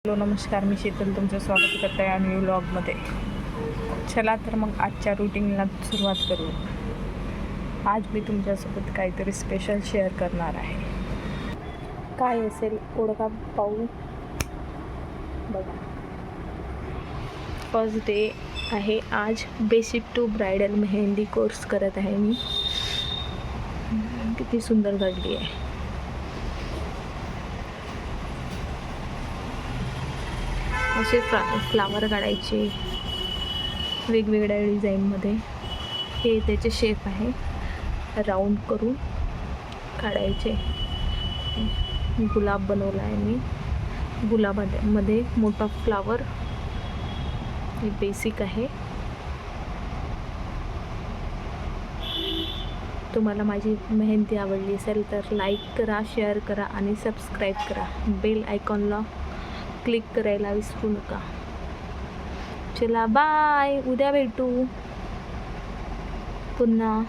Hello नमस्कार, मी शीतल तुमचं स्वागत करते आहे न्यू व्लॉगमध्ये. चला तर मग आजच्या रुटीनला सुरुवात करू. आज मी तुमच्यासोबत काहीतरी स्पेशल शेअर करणार आहे. काय असेल ओळखा पाहू. बघा, फर्स्ट डे आहे आज. Basic to bridal mehndi course करत आहे मी. किती सुंदर काढली आहे. असे फ्लावर काढायचे वेगवेगळ्या डिझाईनमध्ये. हे त्याचे शेप आहे, राऊंड करून काढायचे. गुलाब बनवला आहे मी. गुलाबामध्ये मोठा फ्लावर. हे बेसिक आहे. तुम्हाला माझी मेहंदी आवडली असेल तर लाईक करा, शेअर करा आणि सबस्क्राईब करा. बेल आयकॉनला क्लिक करायला विसरू नका. चला बाय, उद्या भेटू पुन्हा.